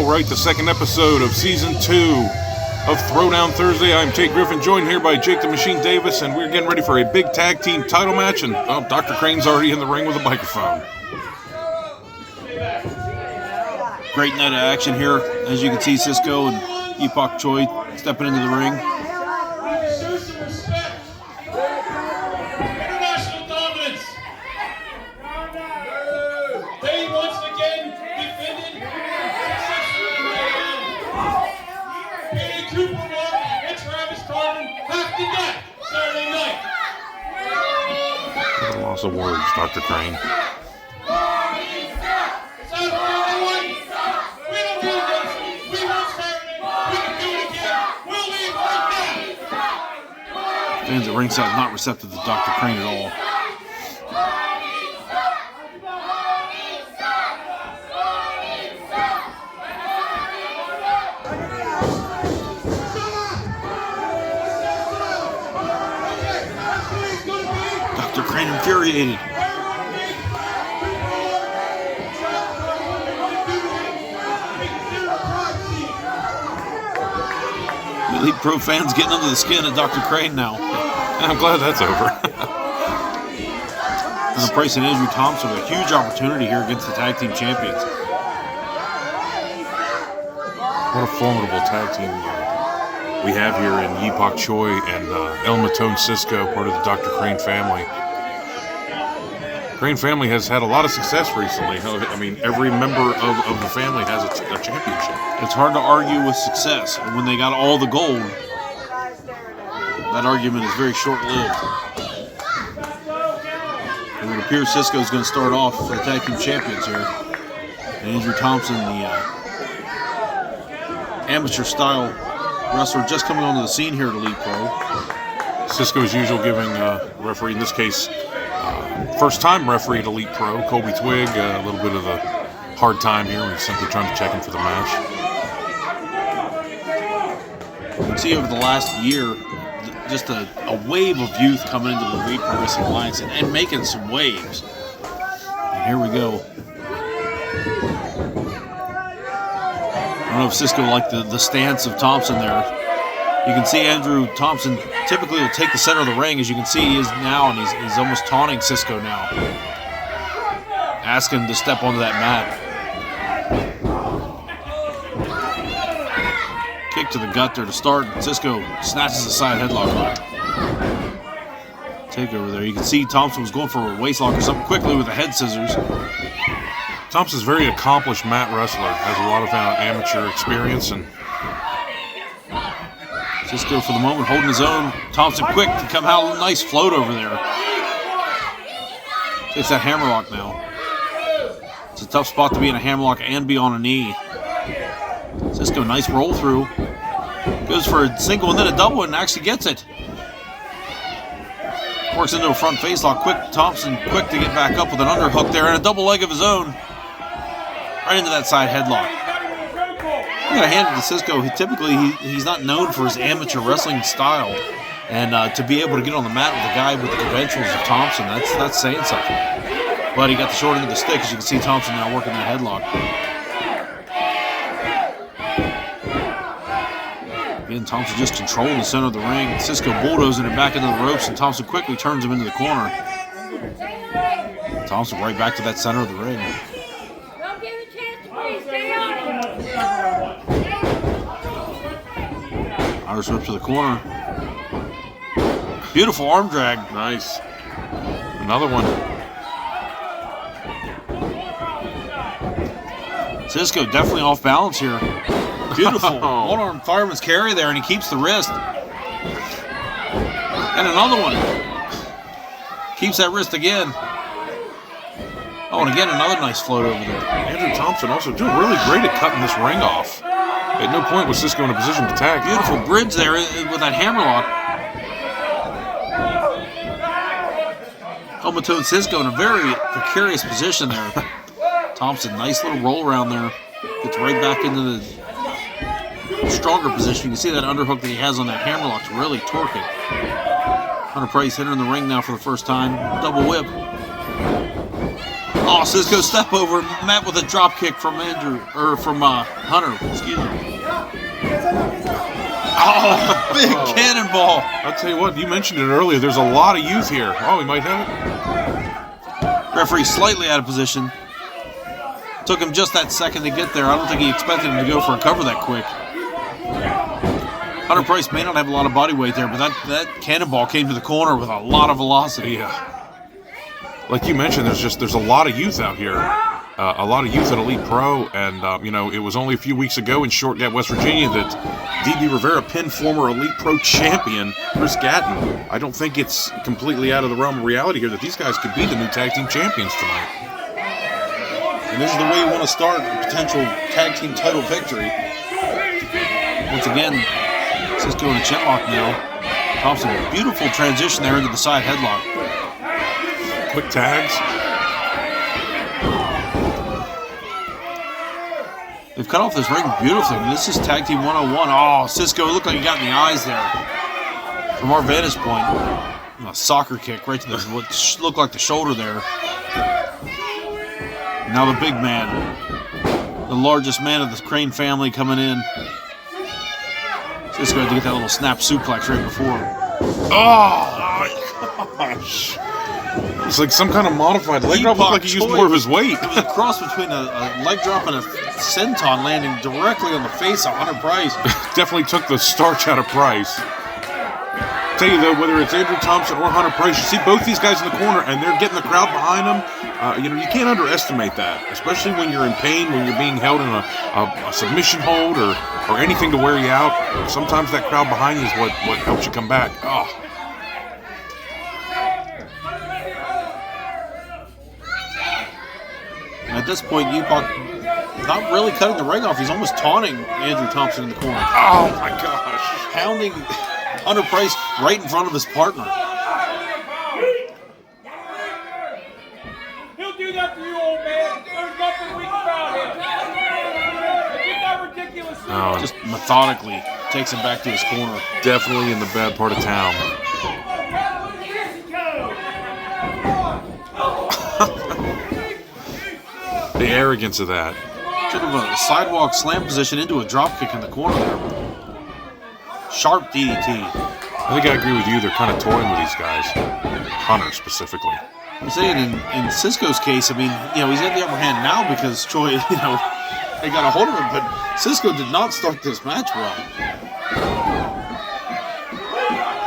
All right, the second episode of Season 2 of Throwdown Thursday. I'm Tate Griffin, joined here by Jake the Machine Davis, and we're getting ready for a big tag team title match, and Dr. Crane's already in the ring with a microphone. Great night of action here. As you can see, Cisco and Epoch Choi stepping into the ring. International dominance. They once again defended successfully. Billy Cooper and Travis Carmen have to death Saturday night. Lots of words, Dr. Crane. Fans at ringside not receptive to Dr. Crane at all. Dr. Crane infuriated. Elite Pro fans getting under the skin of Dr. Crane now. I'm glad that's over. And Price and Andrew Thompson with a huge opportunity here against the tag team champions. What a formidable tag team we have here in Epoch Choi and El Matone Cisco, part of the Dr. Crane family. Crane family has had a lot of success recently. I mean, every member of the family has a championship. It's hard to argue with success. And when they got all the gold, that argument is very short-lived. And it appears Cisco's going to start off for the tag team champions here. And Andrew Thompson, the amateur-style wrestler, just coming onto the scene here at Elite Pro. Cisco, as usual, giving referee, in this case, first-time referee at Elite Pro, Colby Twig, a little bit of a hard time here. We're simply trying to check him for the match. You can see over the last year, just a wave of youth coming into the Elite Pro Wrestling Alliance and making some waves. And here we go. I don't know if Cisco liked the stance of Thompson there. You can see Andrew Thompson typically will take the center of the ring, as you can see he is now, and he's almost taunting Cisco now. Asking him to step onto that mat. Kick to the gut there to start. Cisco snatches the side headlock on. Take over there. You can see Thompson was going for a waist lock or something quickly with the head scissors. Thompson's a very accomplished mat wrestler, has a lot of amateur experience, and Cisco for the moment holding his own. Thompson quick to come out. Nice float over there. Takes that hammerlock now. It's a tough spot to be in a hammerlock and be on a knee. Cisco, nice roll through. Goes for a single and then a double and actually gets it. Works into a front face lock. Quick, Thompson quick to get back up with an underhook there and a double leg of his own. Right into that side headlock. I'm going to hand it to Cisco. He's not known for his amateur wrestling style. And to be able to get on the mat with a guy with the credentials of Thompson, that's saying something. But he got the short end of the stick. As you can see, Thompson now working that headlock. Again, Thompson just controlling the center of the ring. Cisco bulldozing it back into the ropes, and Thompson quickly turns him into the corner. Thompson right back to that center of the ring. Don't give a chance to please stay on him. Irish whip to the corner. Beautiful arm drag. nice. Another one. Cisco definitely off balance here. Beautiful one-arm fireman's carry there, and he keeps the wrist. And another one. Keeps that wrist again. Oh, and again, another nice float over there. Andrew Thompson also doing really great at cutting this ring off. At no point was Cisco in a position to tag. Beautiful bridge there with that hammerlock. El Matone Cisco in a very precarious position there. Thompson, nice little roll around there. Gets right back into the stronger position. You can see that underhook that he has on that hammerlock's really torquing. Hunter Price entering the ring now for the first time. Double whip. Oh, Cisco step over, met with a drop kick from Hunter. Excuse me. Oh, big cannonball. I'll tell you what, you mentioned it earlier. There's a lot of youth here. Oh, he might have it. Referee slightly out of position. Took him just that second to get there. I don't think he expected him to go for a cover that quick. Hunter Price may not have a lot of body weight there, but that cannonball came to the corner with a lot of velocity. Yeah. Like you mentioned, there's a lot of youth out here. A lot of youth at Elite Pro, and it was only a few weeks ago in Short Gap, West Virginia, that DB Rivera pinned former Elite Pro champion Chris Gatton. I don't think it's completely out of the realm of reality here that these guys could be the new tag team champions tonight. And this is the way you want to start a potential tag team title victory. Once again, Cisco in a chin lock now. Thompson, beautiful transition there into the side headlock. Quick tags. They've cut off this ring beautifully. I mean, this is Tag Team 101. Oh, Cisco looked like he got in the eyes there. From our vantage point, a soccer kick right to what looked like the shoulder there. Now the big man, the largest man of the Crane family coming in. Cisco had to get that little snap suplex right before. Oh my gosh. It's like some kind of modified leg drop. Looked like he used more of his weight. It was a cross between a leg drop and a senton landing directly on the face of Hunter Price. Definitely took the starch out of Price. Tell you though, whether it's Andrew Thompson or Hunter Price, you see both these guys in the corner and they're getting the crowd behind them. You can't underestimate that, especially when you're in pain, when you're being held in a submission hold or anything to wear you out. Sometimes that crowd behind you is what helps you come back. Oh. At this point, Upok not really cutting the ring off. He's almost taunting Andrew Thompson in the corner. Oh my gosh. Pounding Hunter Price right in front of his partner. He'll do that for you, old man. There's nothing weak about him. Get that ridiculous. Oh, just methodically takes him back to his corner. Definitely in the bad part of town. The arrogance of that. Should have a sidewalk slam position into a drop kick in the corner there. Sharp DDT. I think I agree with you. They're kind of toying with these guys. Hunter specifically. I'm saying in Cisco's case, I mean, he's got the upper hand now because Troy, they got a hold of him, but Cisco did not start this match well.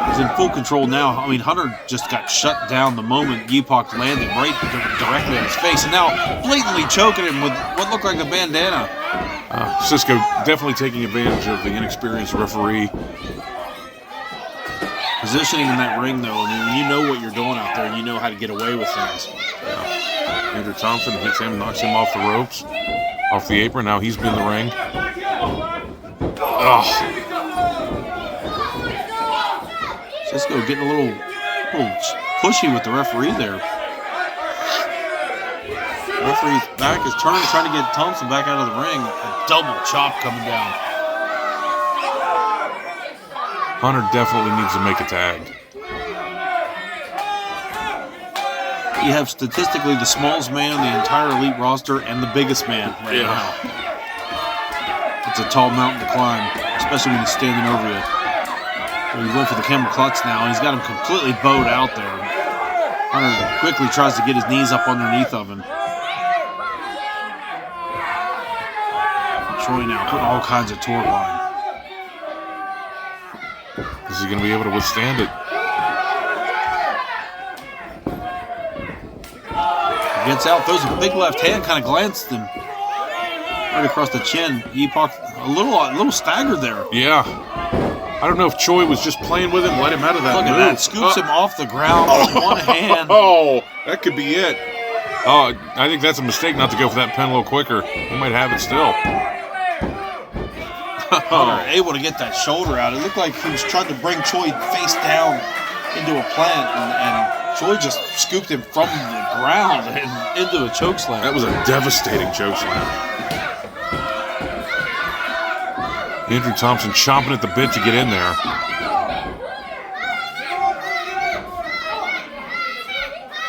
He's in full control now. I mean, Hunter just got shut down the moment Upok landed right directly on his face, and now blatantly choking him with what looked like a bandana. Cisco definitely taking advantage of the inexperienced referee. Positioning in that ring, though, I mean, when you know what you're doing out there, you know how to get away with things. Yeah. Andrew Thompson hits him, knocks him off the ropes, off the apron. Now he's been in the ring. Oh. Cisco getting a little pushy with the referee there. The referee's back is turning, trying to get Thompson back out of the ring. A double chop coming down. Hunter definitely needs to make a tag. You have statistically the smallest man on the entire Elite roster and the biggest man right now. It's a tall mountain to climb, especially when he's standing over you. He's going for the camel clutch now, and he's got him completely bowed out there. Hunter quickly tries to get his knees up underneath of him. Troy now putting all kinds of torque on him. Is he going to be able to withstand it? He gets out, throws a big left hand, kind of glanced him right across the chin. Upok a little staggered there. Yeah. I don't know if Choi was just playing with him, let him out of that Look move. at that, scoops him off the ground with one hand. Oh, that could be it. Oh, I think that's a mistake not to go for that pin a little quicker. He might have it still. Hunter able to get that shoulder out. It looked like he was trying to bring Choi face down into a plant, and Choi just scooped him from the ground and into a choke slam. That was a devastating choke slam. Andrew Thompson chomping at the bit to get in there.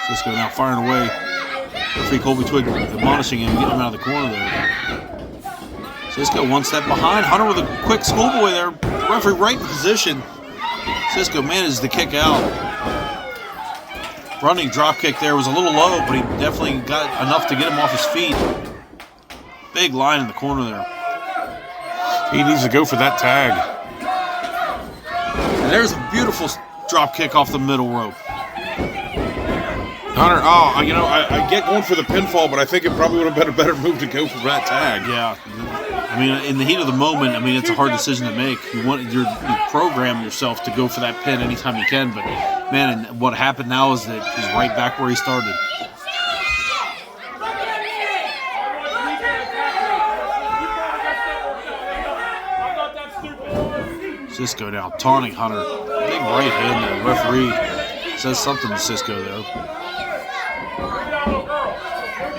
Cisco now firing away. Referee Colby Twig admonishing him, getting him out of the corner there. Cisco one step behind. Hunter with a quick schoolboy there. Referee right in position. Cisco manages to kick out. Running drop kick there was a little low, but he definitely got enough to get him off his feet. Big line in the corner there. He needs to go for that tag. And there's a beautiful drop kick off the middle rope. Hunter, I get going for the pinfall, but I think it probably would have been a better move to go for that tag. Yeah. I mean, in the heat of the moment, I mean, it's a hard decision to make. You program yourself to go for that pin anytime you can, but man, and what happened now is that he's right back where he started. Cisco now taunting Hunter. Big right hand there. The referee says something to Cisco there.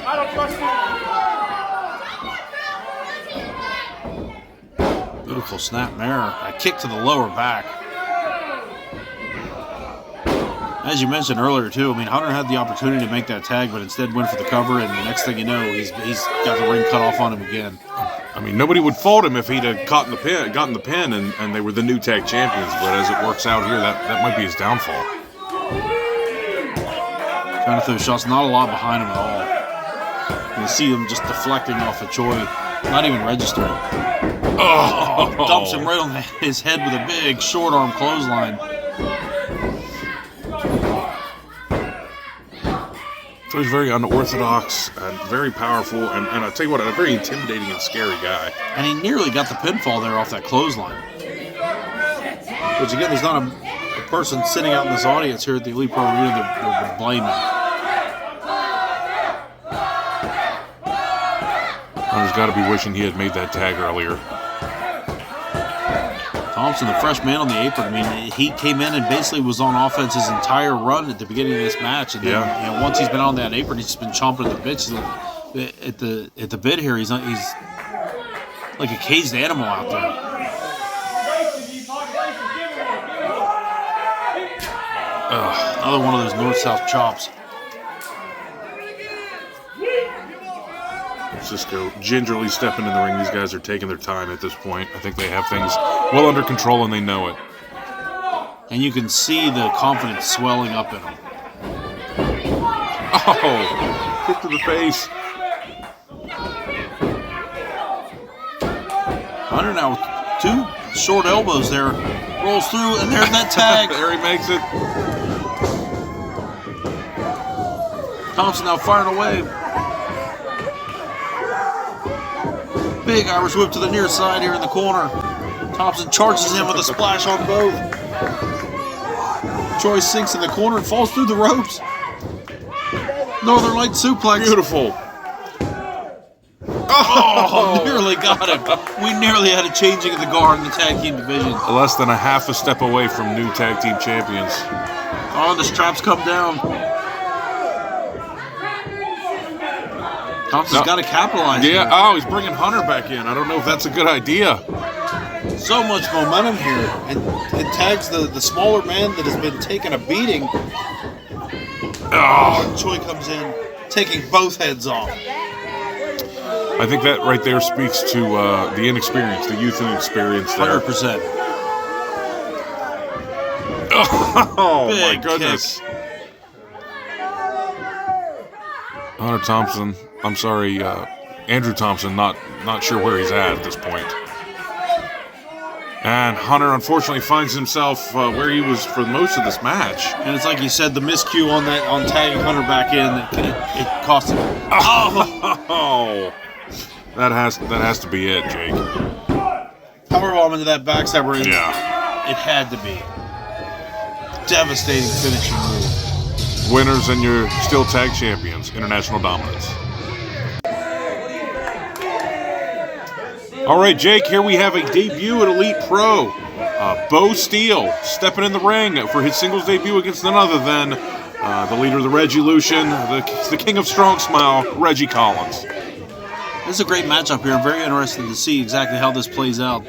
I don't trust you. Beautiful snap mirror. A kick to the lower back. As you mentioned earlier, too, I mean, Hunter had the opportunity to make that tag, but instead went for the cover, and the next thing you know, he's got the ring cut off on him again. I mean, nobody would fault him if he'd have gotten the pin, and they were the new tag champions. But as it works out here, that might be his downfall. Trying to throw shots, not a lot behind him at all. You see him just deflecting off of Choi, not even registering. Oh, dumps him right on his head with a big short arm clothesline. So he's very unorthodox and very powerful, and I'll tell you what, a very intimidating and scary guy. And he nearly got the pinfall there off that clothesline. Which again, there's not a person sitting out in this audience here at the Elite Pro Arena that would blame him. Hunter's got to be wishing he had made that tag earlier. Thompson, the fresh man on the apron. I mean, he came in and basically was on offense his entire run at the beginning of this match. And then, once he's been on that apron, he's just been chomping at the bit. At the bit here, he's like a caged animal out there. Another one of those north-south chops. Cisco gingerly stepping in the ring. These guys are taking their time at this point. I think they have things well under control and they know it. And you can see the confidence swelling up in them. Oh, kick to the face. Hunter now with two short elbows there. Rolls through, and there's that tag. There he makes it. Thompson now firing away. Big Irish whip to the near side here in the corner. Thompson charges him with a splash on both. Choi sinks in the corner and falls through the ropes. Northern Light suplex. Beautiful. Oh, nearly got him. We nearly had a changing of the guard in the tag team division. Less than a half a step away from new tag team champions. Oh, the straps come down. Thompson's got to capitalize. Yeah, oh, he's bringing Hunter back in. I don't know if that's a good idea. So much momentum here. And it tags the smaller man that has been taking a beating. Oh, Choi comes in, taking both heads off. I think that right there speaks to the inexperience, the youth and experience there. 100%. Oh, Big my goodness. kick. Hunter Thompson, I'm sorry, Andrew Thompson, not sure where he's at this point. And Hunter, unfortunately, finds himself where he was for most of this match. And it's like you said, the miscue on tagging Hunter back in, it cost him. Oh, that has to be it, Jake. Powerbomb into that backstab ring. Yeah. It had to be. Devastating finishing move. Winners, and you're still tag champions, international dominance. All right, Jake, here we have a debut at Elite Pro. Bo Steele stepping in the ring for his singles debut against none other than the leader of the Regilution, the king of Strong Smile, Reggie Collins. This is a great matchup here. I'm very interested to see exactly how this plays out.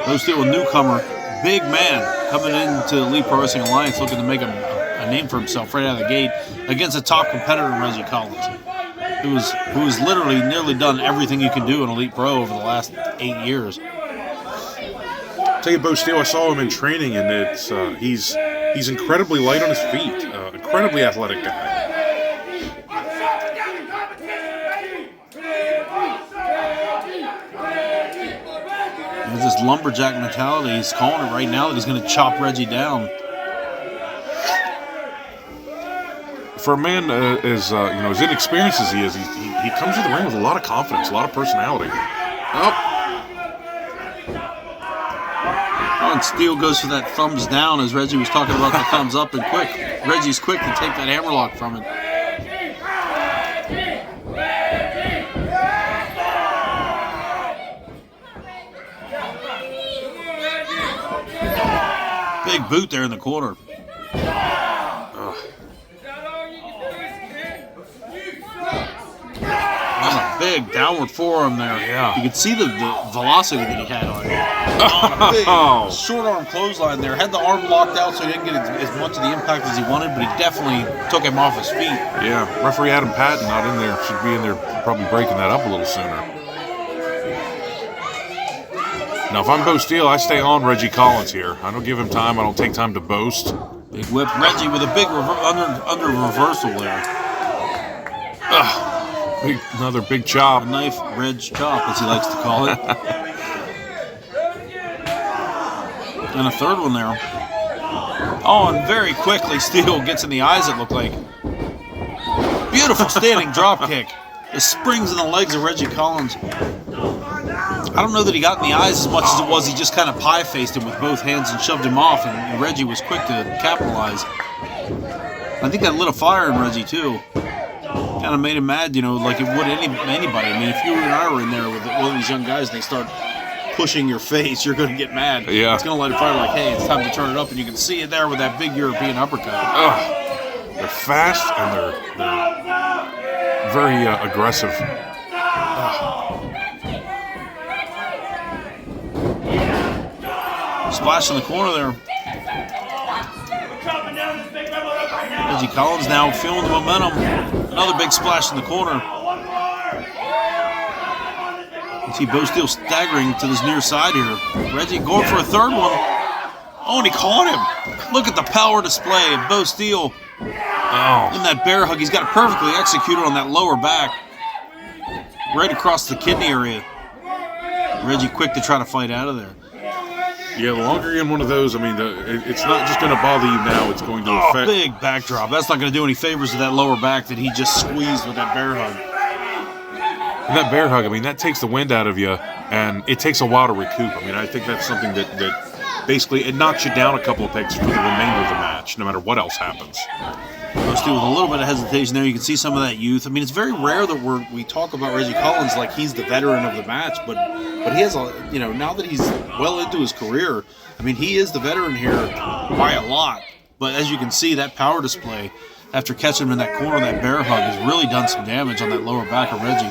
Bo Steele, a newcomer, big man, coming into Elite Pro Wrestling Alliance looking to make a name for himself right out of the gate against a top competitor in Reggie Collins, who was literally nearly done everything you can do in Elite Pro over the last 8 years. Tell you, Bo Steele, I saw him in training, and it's he's incredibly light on his feet, incredibly athletic guy. With this lumberjack mentality, he's calling it right now that he's going to chop Reggie down. For a man as as inexperienced as he is, he comes to the ring with a lot of confidence, a lot of personality. Oh. And Steele goes for that thumbs down as Reggie was talking about the thumbs up, and quick. Reggie's quick to take that hammerlock from it. Big boot there in the corner. Big downward forearm there. Yeah. You could see the velocity that he had on it. Big short arm clothesline there. Had the arm locked out so he didn't get as much of the impact as he wanted, but he definitely took him off his feet. Yeah. Referee Adam Patton not in there. Should be in there probably breaking that up a little sooner. Now, if I'm Bo Steele, I stay on Reggie Collins here. I don't give him time. I don't take time to boast. Big whip. Reggie with a big under reversal there. Another big chop. A knife Reg chop, as he likes to call it. And a third one there. Oh, and very quickly Steele gets in the eyes, it looked like. Beautiful standing drop kick. The springs in the legs of Reggie Collins. I don't know that he got in the eyes as much as it was he just kind of pie-faced him with both hands and shoved him off, and Reggie was quick to capitalize. I think that lit a fire in Reggie, too. Kind of made him mad, like it would anybody. I mean, if you and I were in there with one of these young guys and they start pushing your face, you're going to get mad. Yeah. It's going to light a fire like, hey, it's time to turn it up, and you can see it there with that big European uppercut. They're fast and they're very aggressive. Splash in the corner there. Reggie Collins now feeling the momentum. Another big splash in the corner. You see Bo Steele staggering to this near side here. Reggie going for a third one. Oh, and he caught him. Look at the power display of Bo Steele. Oh. In that bear hug, he's got it perfectly executed on that lower back. Right across the kidney area. Reggie quick to try to fight out of there. Yeah, the longer you're in one of those, I mean, it's not just going to bother you now, it's going to affect... Big backdrop. That's not going to do any favors to that lower back that he just squeezed with that bear hug. And that bear hug, I mean, that takes the wind out of you, and it takes a while to recoup. I mean, I think that's something that basically, it knocks you down a couple of picks for the remainder of the match, no matter what else happens. Most with a little bit of hesitation there. You can see some of that youth. I mean, it's very rare that we talk about Reggie Collins like he's the veteran of the match, but he has a, now that he's well into his career, I mean, he is the veteran here by a lot. But as you can see, that power display after catching him in that corner, that bear hug has really done some damage on that lower back of Reggie.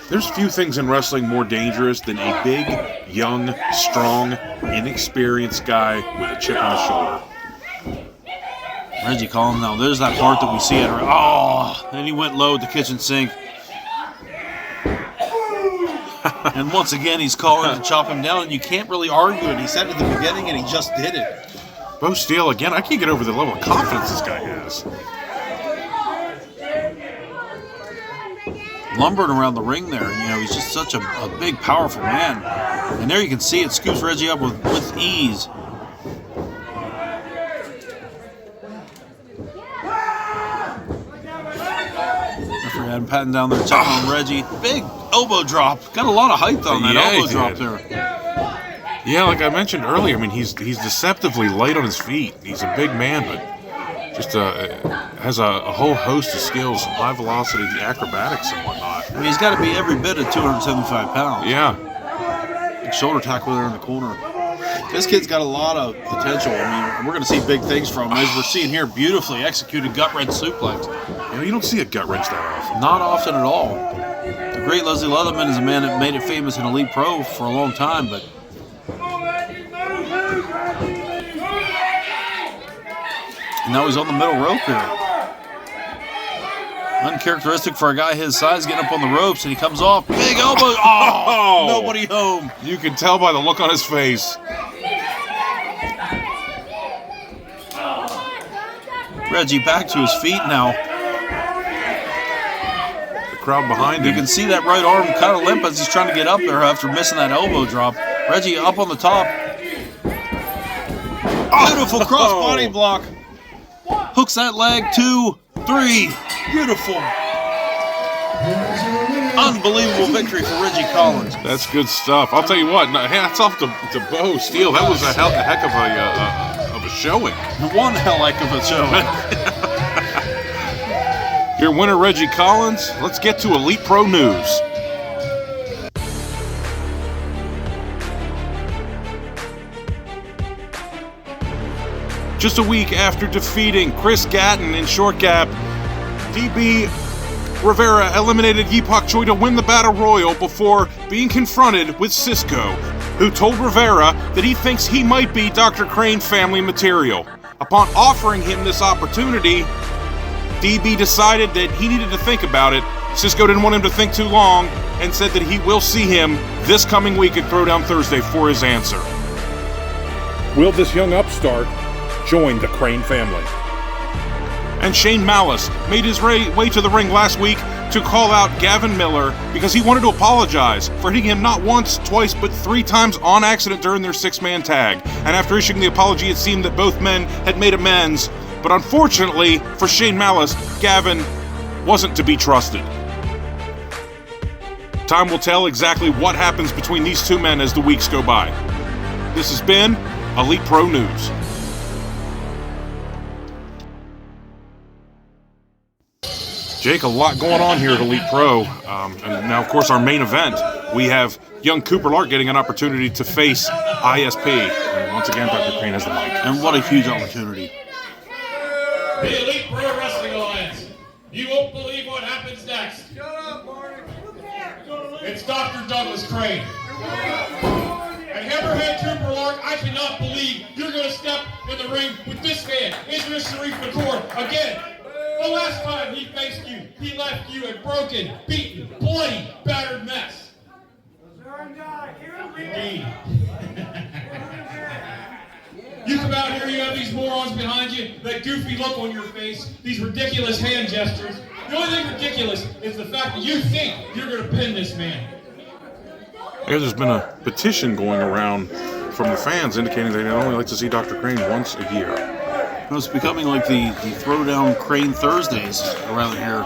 There's few things in wrestling more dangerous than a big, young, strong, inexperienced guy with a chip on his shoulder. Reggie Collins, now there's that part that we see at her. Oh, and he went low at the kitchen sink. And once again, he's calling to chop him down, and you can't really argue it. He said it at the beginning, and he just did it. Bo Steele, again, I can't get over the level of confidence this guy has. Lumbering around the ring there, he's just such a big, powerful man. And there you can see it scoops Reggie up with ease. Adam Patton down there checking on Reggie. Big elbow drop. Got a lot of height on that elbow drop there. Yeah, like I mentioned earlier, I mean, he's deceptively light on his feet. He's a big man, but just has a whole host of skills, high velocity, the acrobatics and whatnot. I mean, he's got to be every bit of 275 pounds. Yeah. Big shoulder tackle there in the corner. This kid's got a lot of potential. I mean, we're going to see big things from him, as we're seeing here, beautifully executed gut wrench suplex. You don't see a gut wrench that often. Not often at all. The great Leslie Leatherman is a man that made it famous in Elite Pro for a long time, but Now he's on the middle rope here. Uncharacteristic for a guy his size, getting up on the ropes, and he comes off. Big elbow. Oh, nobody home. You can tell by the look on his face. Reggie back to his feet now. The crowd behind You him. can see that right arm kind of limp as he's trying to get up there after missing that elbow drop. Reggie up on the top. Beautiful crossbody block. Hooks that leg, 2, 3. Beautiful. Unbelievable victory for Reggie Collins. That's good stuff. I'll tell you what. Hats off to Bo Steele. That was a heck of a showing. One heck of a showing. Your winner, Reggie Collins. Let's get to Elite Pro News. Just a week after defeating Chris Gatton in short gap, DB Rivera eliminated Yeepak Choi to win the Battle Royal before being confronted with Cisco, who told Rivera that he thinks he might be Dr. Crane family material. Upon offering him this opportunity, DB decided that he needed to think about it. Cisco didn't want him to think too long and said that he will see him this coming week at Throwdown Thursday for his answer. Will this young upstart join the Crane family? And Shane Malice made his way to the ring last week to call out Gavin Miller because he wanted to apologize for hitting him not once, twice, but 3 times on accident during their 6-man tag. And after issuing the apology, it seemed that both men had made amends. But unfortunately for Shane Malice, Gavin wasn't to be trusted. Time will tell exactly what happens between these two men as the weeks go by. This has been Elite Pro News. Jake, a lot going on here at Elite Pro. And now, of course, our main event, we have young Cooper Lark getting an opportunity to face ISP. And once again, Dr. Crane has the mic. And what a huge opportunity. The Elite Pro Wrestling Alliance. You won't believe what happens next. Shut up, Marty. It's Dr. Douglas Crane. And Hammerhead Cooper Lark, I cannot believe you're going to step in the ring with this man, Idris Sharif McCord, again. The last time he faced you, he left you a broken, beaten, bloody, battered mess. Indeed. You come out here, you have these morons behind you, that goofy look on your face, these ridiculous hand gestures. The only thing ridiculous is the fact that you think you're going to pin this man. There's been a petition going around from the fans indicating they only like to see Dr. Crane once a year. It's becoming like the Throwdown Crane Thursdays around here.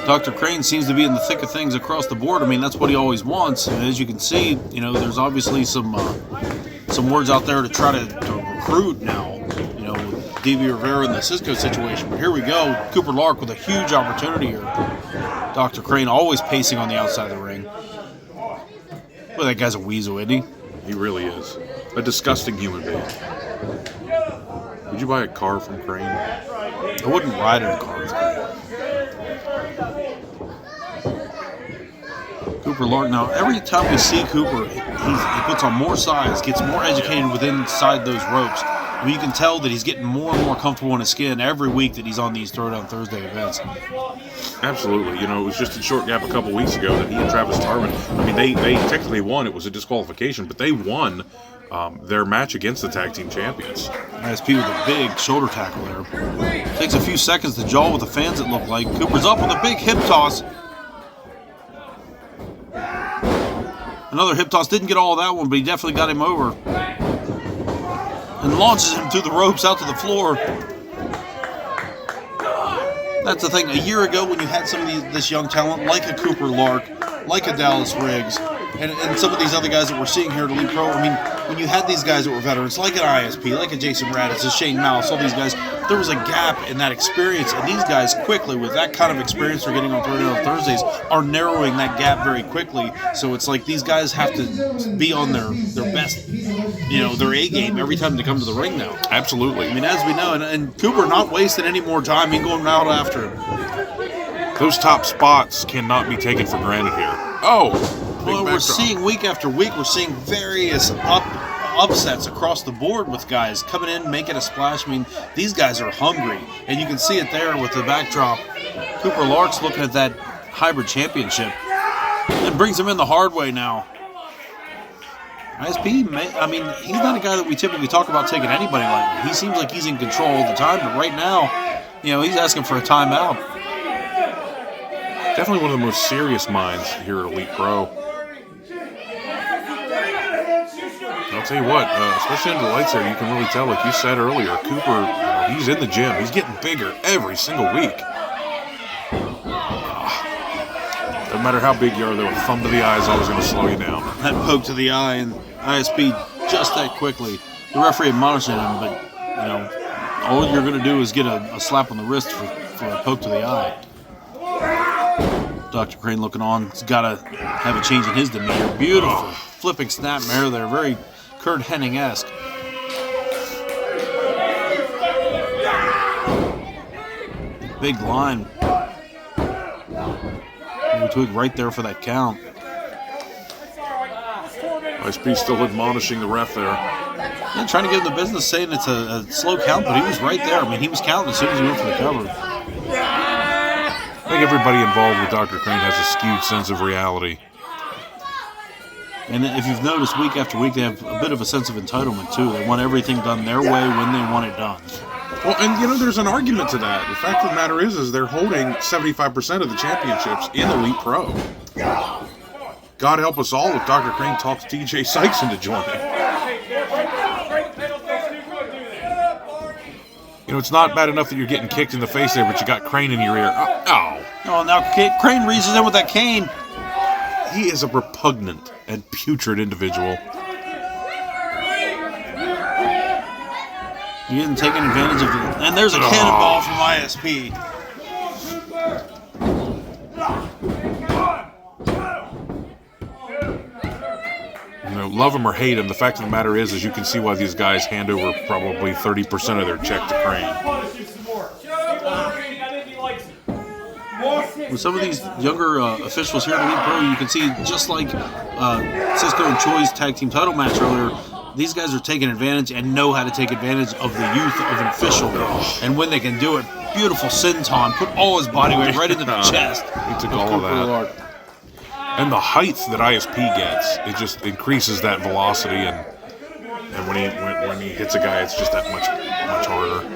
Dr. Crane seems to be in the thick of things across the board. I mean, that's what he always wants. And as you can see, you know, there's obviously some words out there to try to recruit now. You know, with DB Rivera and the Cisco situation. But here we go, Cooper Lark with a huge opportunity here. Dr. Crane always pacing on the outside of the ring. Well, that guy's a weasel, isn't he? He really is. A disgusting human being. Would you buy a car from Crane? I wouldn't ride in a car with Crane. Cooper Lark. Now, every time we see Cooper, he puts on more size, gets more educated within inside those ropes. I mean, you can tell that he's getting more and more comfortable in his skin every week that he's on these Throwdown Thursday events. Absolutely. You know, it was just in short gap a couple weeks ago that he and Travis Tarvin, I mean, they technically won. It was a disqualification, but they won their match against the tag team champions. ISP with a big shoulder tackle there. Takes a few seconds to jaw with the fans, it looked like. Cooper's up with a big hip toss. Another hip toss. Didn't get all of that one, but he definitely got him over. And launches him through the ropes out to the floor. That's the thing. A year ago when you had some of this young talent, like a Cooper Lark, like a Dallas Riggs, and some of these other guys that we're seeing here at Elite Pro, I mean, when you had these guys that were veterans, like an ISP, like a Jason Raditz, a Shane Malice, all these guys, there was a gap in that experience, and these guys quickly, with that kind of experience they're getting on Throwdown Thursdays, are narrowing that gap very quickly. So it's like these guys have to be on their best, you know, their A game every time they come to the ring now. Absolutely. I mean, as we know, and Cooper not wasting any more time, he going out after him. Those top spots cannot be taken for granted here. Oh! Well, we're seeing week after week, we're seeing various upsets across the board with guys coming in, making a splash. I mean, these guys are hungry, and you can see it there with the backdrop. Cooper Lark's looking at that hybrid championship and brings him in the hard way now. ISP, I mean, he's not a guy that we typically talk about taking anybody lightly. He seems like he's in control all the time, but right now, you know, he's asking for a timeout. Definitely one of the most serious minds here at Elite Pro. I'll tell you what, especially under the lights there, you can really tell, like you said earlier, Cooper, he's in the gym. He's getting bigger every single week. No matter how big you are, though, a thumb to the eye is always going to slow you down. That poke to the eye, and ISP just that quickly. The referee admonishing him, but, you know, all you're going to do is get a slap on the wrist for a poke to the eye. Dr. Crane looking on. He's got to have a change in his demeanor. Beautiful flipping snapmare there. Very Kurt Hennig-esque. Big line. Twig right there for that count. ISP still admonishing the ref there. Yeah, trying to give him the business, saying it's a slow count, but he was right there. I mean, he was counting as soon as he went for the cover. I think everybody involved with Dr. Crane has a skewed sense of reality. And if you've noticed, week after week, they have a bit of a sense of entitlement, too. They want everything done their way when they want it done. Well, and, you know, there's an argument to that. The fact of the matter is they're holding 75% of the championships in Elite Pro. God help us all if Dr. Crane talks TJ Sykes into joining. You know, it's not bad enough that you're getting kicked in the face there, but you got Crane in your ear. Oh, now Crane reaches in with that cane. He is a repugnant and putrid individual. He isn't taking advantage of it. And there's a cannonball from ISP. You know, love him or hate him, the fact of the matter is you can see why these guys hand over probably 30% of their check to Crane. With some of these younger officials here at Elite Pro, you can see, just like Cisco and Choi's tag team title match earlier, these guys are taking advantage and know how to take advantage of the youth of an official. And when they can do it, beautiful senton, put all his body weight right into the chest. He took all of that. And the height that ISP gets, it just increases that velocity, and when he hits a guy, it's just that much harder.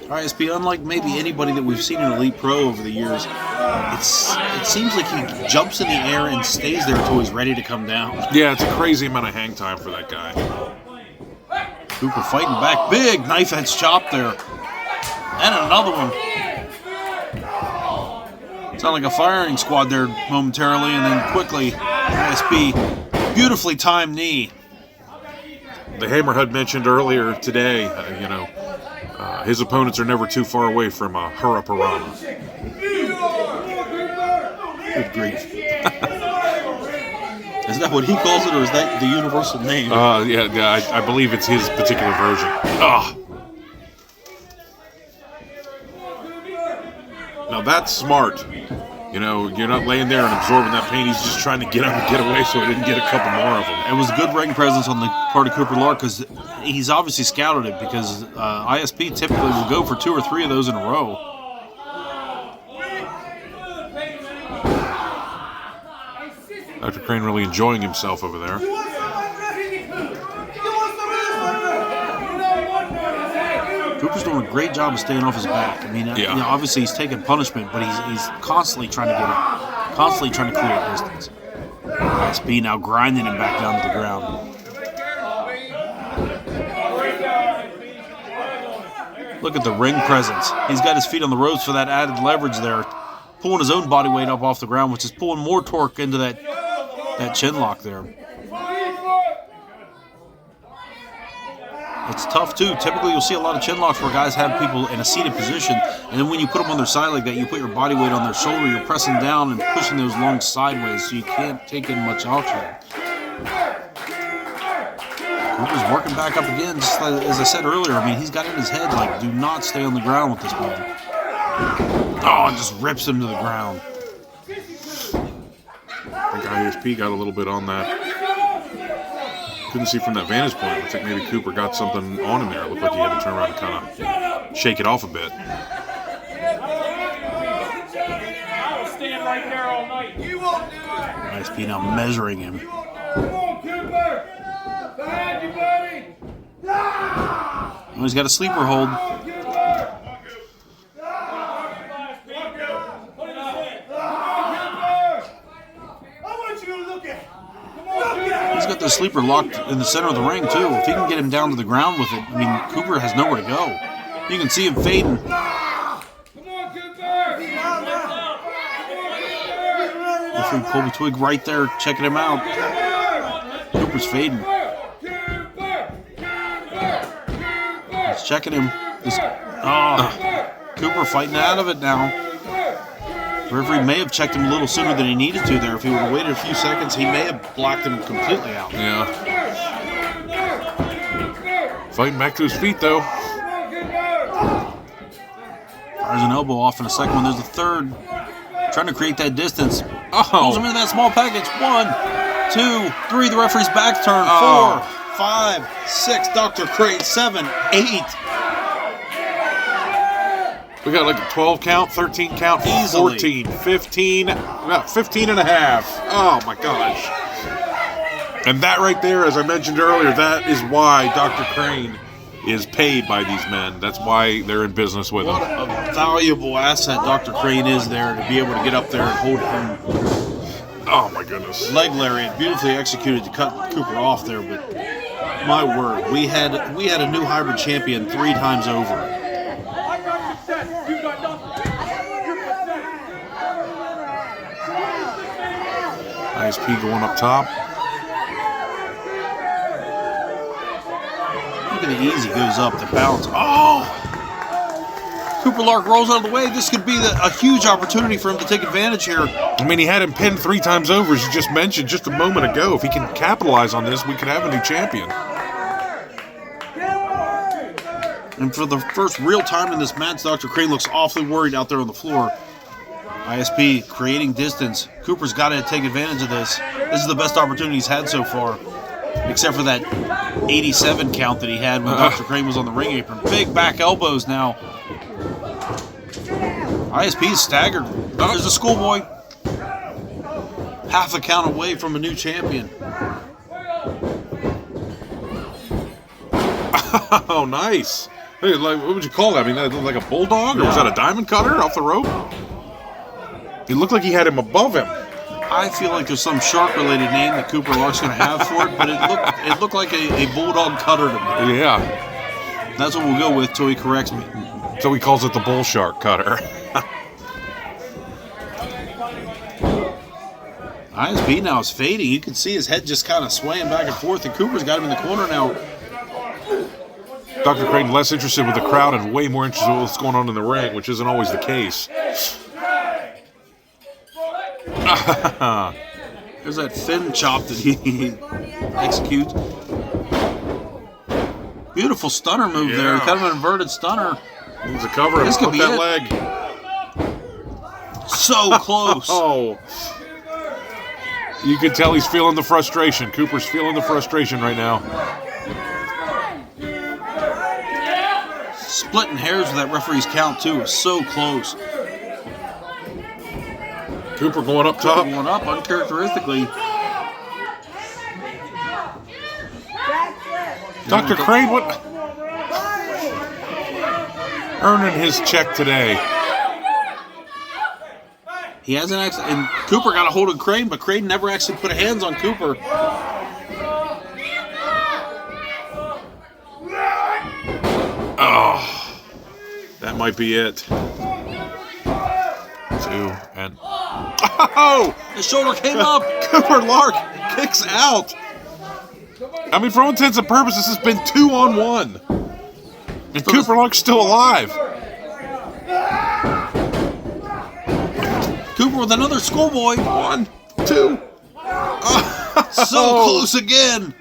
ISP, unlike maybe anybody that we've seen in Elite Pro over the years, it seems like he jumps in the air and stays there until he's ready to come down. Yeah, it's a crazy amount of hang time for that guy. Cooper fighting back. Big knife edge chop there. And another one. Sound like a firing squad there momentarily, and then quickly, ISP, beautifully timed knee. The Hammerhead mentioned earlier today, his opponents are never too far away from Hurra-Parama. Good grief. Is that what he calls it, or is that the universal name? Yeah, I believe it's his particular version. Now that's smart. You know, you're not laying there and absorbing that pain. He's just trying to get up and get away so he didn't get a couple more of them. It was a good ring presence on the part of Cooper Lark, because he's obviously scouted it, because ISP typically will go for 2 or 3 of those in a row. Dr. Crane really enjoying himself over there. Cooper's doing a great job of staying off his back. I mean, obviously he's taking punishment, but he's constantly trying to get it, constantly trying to clear distance. ISP now grinding him back down to the ground. Look at the ring presence. He's got his feet on the ropes for that added leverage there, pulling his own body weight up off the ground, which is pulling more torque into that chin lock there. It's tough, too. Typically, you'll see a lot of chin locks where guys have people in a seated position, and then when you put them on their side like that, you put your body weight on their shoulder, you're pressing down and pushing those lungs sideways, so you can't take in much oxygen. Cooper's working back up again, just like, as I said earlier. I mean, he's got in his head, like, do not stay on the ground with this man. Oh, and just rips him to the ground. I think ISP got a little bit on that. couldn't see from that vantage point. I think maybe Cooper got something on him there. It looked like he had to turn around and kind of shake it off a bit. I'll stand right there all night. You won't do it. ISP now measuring him. Come on, Cooper. Behind you, buddy. Oh, he's got a sleeper hold. He's got the sleeper locked in the center of the ring, too. If he can get him down to the ground with it, I mean, Cooper has nowhere to go. You can see him fading. Referee Colby Twig right there checking him out. Cooper's fading. He's checking him. Cooper fighting out of it now. Referee may have checked him a little sooner than he needed to there. If he would have waited a few seconds, he may have blocked him completely out. Yeah. Fighting back to his feet, though. Fires an elbow off in a second one. There's a third. Trying to create that distance. Oh. Pulls him into that small package. 1, 2, 3. The referee's back turn. 4, 5, 6. Dr. Crane. 7, 8. We got like a 12 count, 13 count, Easily. 14, 15, about 15 and a half. Oh my gosh. And that right there, as I mentioned earlier, that is why Dr. Crane is paid by these men. That's why they're in business with What him. a valuable asset Dr. Crane is there to be able to get up there and hold him. Oh my goodness. Leg lariat, beautifully executed to cut Cooper off there, but my word, we had a new hybrid champion 3 times over. ISP going up top. Look at the easy goes up, the bounce. Oh! Cooper Lark rolls out of the way. This could be a huge opportunity for him to take advantage here. I mean, he had him pinned 3 times over, as you just mentioned just a moment ago. If he can capitalize on this, we could have a new champion. And for the first real time in this match, Dr. Crane looks awfully worried out there on the floor. ISP creating distance. Cooper's got to take advantage of this. This is the best opportunity he's had so far, except for that 87 count that he had when Dr. Crane was on the ring apron. Big back elbows now. ISP is staggered. There's a schoolboy. Half a count away from a new champion. Oh, nice. Hey, like, what would you call that? I mean, that looked like a bulldog, or was that a diamond cutter off the rope? It looked like he had him above him. I feel like there's some shark-related name that Cooper Lark's going to have for it, but it looked like a bulldog cutter to me. Yeah. That's what we'll go with till he corrects me. So he calls it the bull shark cutter. ISP now is fading. You can see his head just kind of swaying back and forth, and Cooper's got him in the corner now. Dr. Crane less interested with the crowd and way more interested with what's going on in the ring, which isn't always the case. There's that fin chop that he executes. Beautiful stunner move there. Kind of an inverted stunner. Needs a cover and This could put be that it. leg. So close. Oh. You can tell he's feeling the frustration. Cooper's feeling the frustration right now. Splitting hairs with that referee's count, too. Is so close. Cooper going up top. Going up uncharacteristically. Dr. Crane, what? Earning his check today. He hasn't actually, and Cooper got a hold of Crane, but Crane never actually put hands on Cooper. Oh, that might be it. 2 and oh, His shoulder came up. Cooper Lark kicks out. I mean, for all intents and purposes, it's been 2-on-1, and Cooper Lark's still alive. Cooper with another schoolboy. 1, 2. So close again.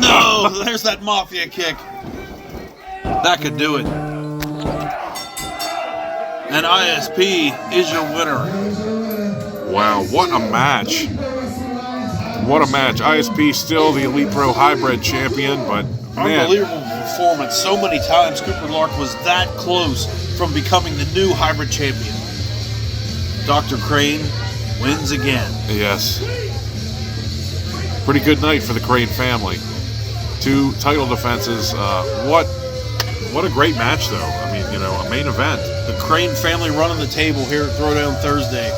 No, there's that mafia kick. That could do it. And ISP is your winner. Wow, what a match. What a match. ISP still the Elite Pro Hybrid champion, but man, Unbelievable performance. So many times Cooper Lark was that close from becoming the new hybrid champion. Dr. Crane wins again. yes. Pretty good night for the Crane family. 2 title defenses. What a great match, though. I mean, a main event. The Crane family running the table here at Throwdown Thursday.